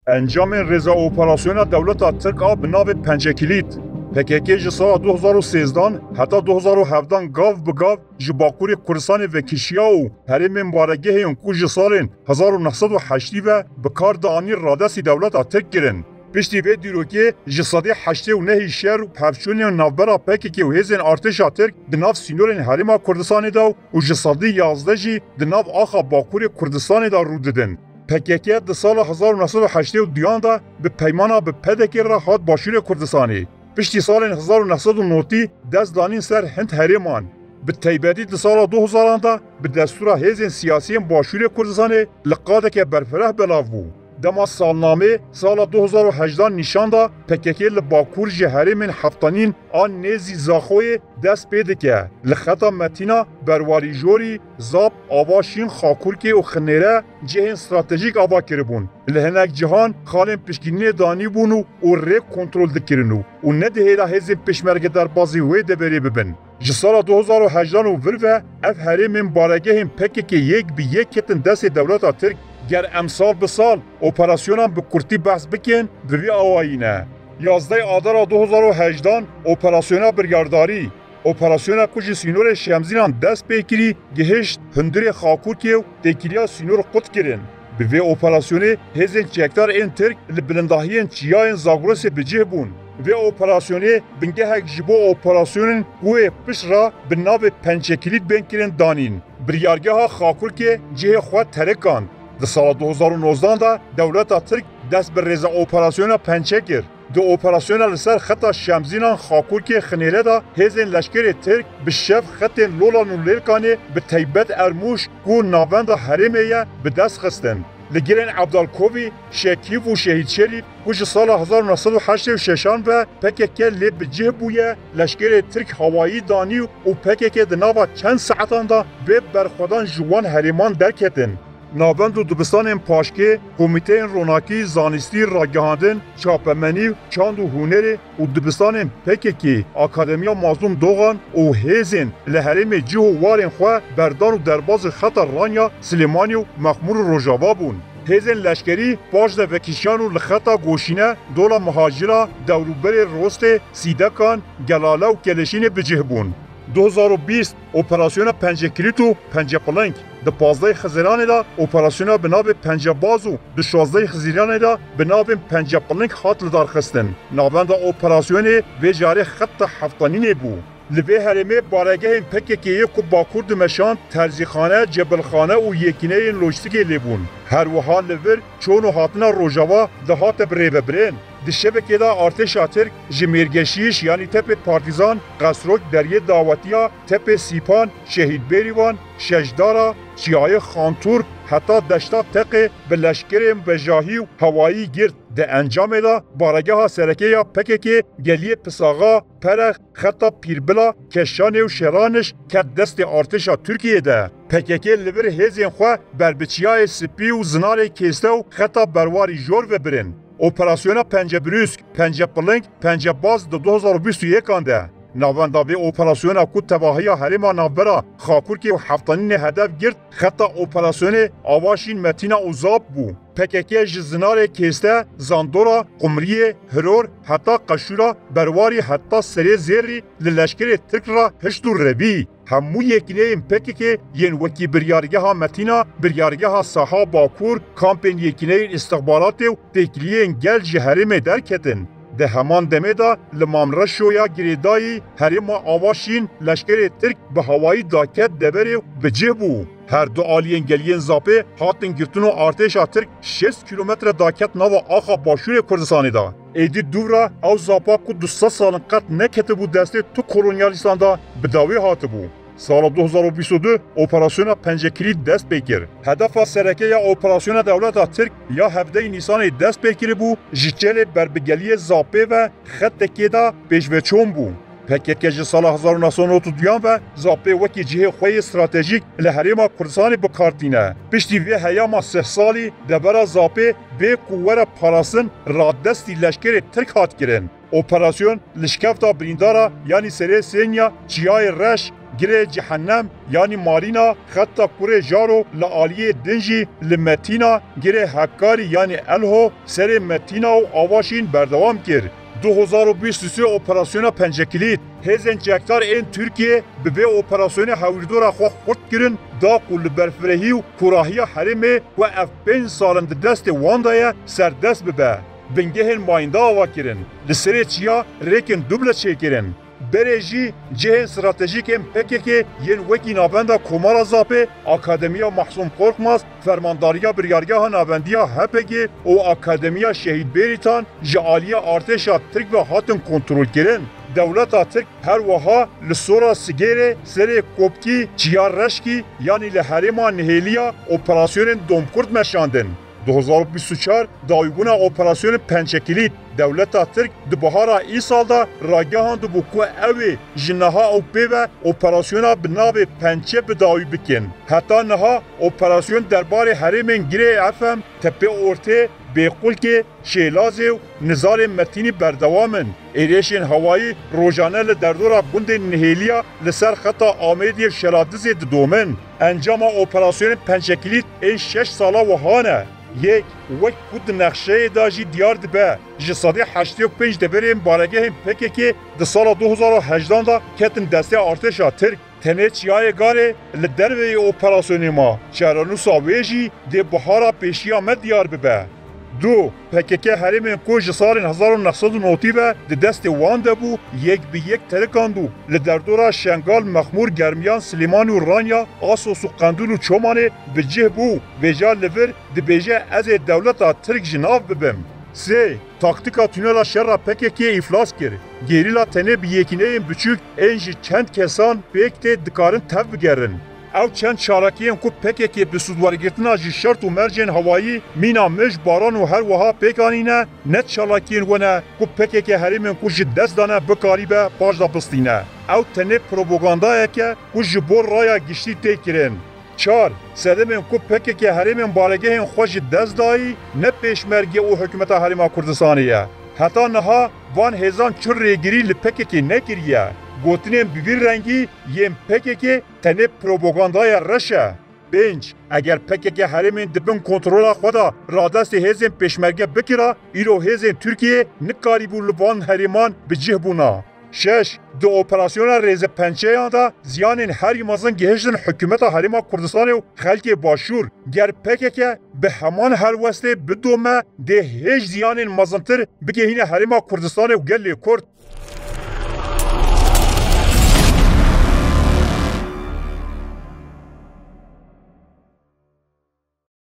انجام رضا اپراسیون دولت ترک به نام پنج کلید PKK ji sala 2013 heta 2017 gav bi gav ji Bakurê Kurdistanê vekişiya û herêmên baregehên ku ji salên 1980 ve bi kar danî radestî dewleta Tirk kirin. Piştî vê dîrokê ji sedê 89 şer û pevçûnên navbera PKK û hêzên artêşa Tirk di nav sînorên Herêma Kurdistanê de û ji sedê 11 jî di nav axa Bakurê Kurdistanê de rû didin. PKK di sala 1982 da bi peymana bi PDK re hat Başûrê Kurdistanê. Piştî salên 1990 dest danîn ser Hind herêman. Bi taybetî di sala 2000 da bi destûra hêzên siyasî Başûrê Kurdistanê li qadeke berfireh belav bû. Dema salnamê sala 2018 nîşan da PKK li Bakur ji herêmên heftanîn an nêzî Zaxoyê dest pê dike. Li xeta metîna berwarî jorî, zap, ava şîn, xakurkê û xinêre cihên stratejîk ava kiribûn. Li hinek cihan xalên piştgirînê danî bûn û rêk kontrol dikirin û nedihêla hêzên pêşmerge derbasî wê deverê bibin. Ji sala 2018 û vir ve ev herêmên baregehên PKK yek bi yek ketin destê dewleta Tirk. Ger em sal bi sal operasyonan bi kurtî behs bikin di vê awayî ne. 11 Adara 2018 operasyona birgardarî. Operasyona ku ji sînorê Şemzînan dest pê kirî gihişt hundirê Xakurkê û têkiliya sînor qut kirin. Bi vê operasyonê hêzên çekdar ên Tirk li bilindahiyên çiyayên Zagorosê bicih bûn. Vê operasyonê bingehek ji bo operasyonên wê piş ra bi navê Pençekilîd bên kirin danîn. Biryargeha Xakurkê cihê xwe terekand. Di sala 2019 da dewleta Tirk dest bi rêza operasyona pençe kir. Di operasyona li ser xeta Şemzînan Xakurkê xinêre da hêzên leşkerê Tirk bi şev xetên Lolan û Lêrkanê bi taybet Ermûş ku navenda herêmê ye bi dest xistin. Li girên Ebdalkovî, Şekîv û Şehîd Şerîf ku ji sala 1986 ve PKK lê bicih bûye, leşkerê Tirk hawayî danî û PKK di nava çend saetan da bê berxwedan ji wan herêman derketin. Navend û dibistanên paşkê, komîteyên ronakî, zanistî, ragihandin, çapemenî, çand û hunerê û dibistanên PKK, Akademiya Mazlûm Doğan û hêzên li herêmê cih û warên xwe berdan û derbazê xeta Ranya, Silêmanî û Mexmûr û Rojava bûn. Hêzên leşkerî baş de vekişiyan û li xeta goşîne dola muhacira, dewrûberê Rostê, Sîdekan, Gelale û Keleşînê bicih bûn. 2020 operasyona Pencekilît û Pencepiling. Di 15 Xizîranê da operasyona bi navê Pencebaz û di 16 Xizîranê da bi navên Pencepiling hat li darxistin. Navenda operasyonê vê jarê xeta heftanînê bû. Li vê herêmê baregehên PKK'yê ku Bakur dimeşand, terzîxane, cebilxane û yekîneyên lojîstikê lêbûn. Her wiha li vir çûn û hatina Rojava dihate bi rêvebirên. Di şebekê da artêşa Tirk ji Mêrgeşîş yanî Tepê Partîzan, Qesrok, Deryê Dawetiya, Tepê Sîpan, Şehîd Bêrîvan, Şejdara, Çiyayê Xantur, heta deşta Teqê bi leşkerên bejahî û hewayî girt. Di encamê da baregeha serekêya PKK geliyê Pisaxa, Perex, xeta Pîrbila, Keşanê û Şeraniş ket destê artêşa Tirkiyê de. PKK li vir hêzên xwe berbiçiyayê spî û zinarê kêste û xeta berwarî jor vebirin. Operasyona Pencebrûsk, Pencepiling, Pencebaz di 2021 de. Navenda vê operasyona ku tevahiya herêma navbera Xakurkê û heftanînê hedef girt, xeta operasyonê avaşîn Metîna û Zap bû. PKK ji zinarê kêste, Zandora, Qumriyê, Hiror, heta Qeşûra, berwarî heta serê zêrî li leşkerê Tirk ra hişt û revî. Hemû yekîneyên PKK yên wekî biryargeha Metîna, biryargeha Saha Bakur, kampên yekîneyên istihbaratê û têkiliyên gel ji herêmê derketin. Di heman demê da li Mamreşoya Girêdayî herêma avaşîn leşkerê Tirk bi hewayî daket deverê bicih bû. Her du aliyên geliyên Zapê hatin girtin û artêşa Tirk 6 kilometre daket nava axa Başûrê Kurdistanê da. Êdî dûvra ew Zapa ku 200 salin qet neketibû destê tu kolonyalîstan da bi dawî hatibû. Sala 2022 operasyona Pencekilîd dest pê kir. Hedefa serekeya operasyona dewleta Tirk ya 17 Nîsanê dest pê kiribû ji çelê berbigeliyê Zapê ve xettekê da pêşveçûn bû. PKK ji sala 1992 ve Zapê wekî cihê xwe yê stratejîk li herêma Kurdistanê bikartîne. Piştî vê heyama 3 salî debera Zapê bê ku were parastin radestî leşkerê Tirk hat kirin. Operasyon li şkefta birîndara yanî serê Sênya, Çiyayê Reş, گره جهنم یعنی مارینا خطا کوره جارو لعالیه دنجی لمتینا گره حکاری یعنی الهو سر متینا و آواشین بردوام کرد. 2023 اپراسیون پنجکلید هزین جکتار این ترکیه به اپراسیون هویردورا خو خورد کرن دا قول برفرهی و کراهی حرمه و اف 5 سالند دست واندای سردست ببه. بنگهن ماینده آوا کرن. لسره چیا ریکن دوبله چه کرن. برژی جهن استراتژیک ام PKK ین وکی نابنده کمارا زاپه اکادمیا محسوم قرقماز فرمانداریا بریارگاه نابندیا HPG و اکادمیا شهید بریتان جعالیا ارتشا ترک و هاتن کنترل کرن. دولتا ترک هر وها لسورا سگیره سر کوبکی چیار رشکی یعنی لحرما نهیلیا اپراسیون دومکرد مشاندن. 2024 دایگونا اپراسیون پنجکلید دولتا ترک د بهارا ای سال دا راگهان دو بکو اوی جنها او پیوه اپراسیونا بناو پنچه بداوی بکن. حتی نها اپراسیون دربار حرمین گره افم تپه ارته بیقول که شیلازه و نظار متینی بردوامن. ایریشین هوایی روزانه لدردورا بند نهیلیا لسر خطا آمیدی شلادزی دومن. انجام اپراسیون پنجکلید ای 6 سالا وهانه. یک وقت بود نقشه داجی دیار دبه جسادی 85 دبریم بارگه هم PKK ده سال 2018 دا کتن دسته ارتشا ترک تنه چیای گاره لدروی اپراسیونی ما چرانوسا ویجی ده بحارا پیشی آمد دیار ببه. دو PKK حرم کوج سال 1990 به دست وانده بو یک به یک ترکاندو لدردورا شنگال مخمور گرمیان سلیمان و رانیا آسوس و قندول و چومانه به جه بو ویجا لور ده بیجه از دولتا ترک جناف ببم. سه تاکتیکا تونلا شر PKK iflas کرد. گریلا تنه به یکینه بچوک انج چند کسان پیکت دکارن تف بگرن. او چند شارکیه کو PKK به سودوارگرتنا جی شرط و مرجن هوایی مینا مج باران و هر وها پیکانینه نت شارکین ونه کو PKK هریمن کو جی دست دانه بکاری به پاش دا بستینه. او تنه پروپاگاندایه که کو جبور رایا گشتی تکرن. 4 سدمن کو PKK هریمن بارگه خوش دست دایی نه پیشمرگی او حکومت هریما کردستانیه. حتی نها وان هزان چور ریگیری لPKK نکریه. گوتنین ببیر رنگی یم PKK تنه پروپاگاندای رشه. 5 اگر PKK حرمین دبن کنترل خدا رادست هزین پیشمرگه بکره ایرو هزین ترکیه نکاری بو لبان حرمان بجه بونا. 6 دو اپراسیون ریز پنچه دا زیانین هر یمازن گهشتن حکومت حرما کردستان و خلک باشور گر PKK به همان هر وسته بدومه ده هیچ زیانین مازنتر بگهین حرما کردستان و گلی کرد.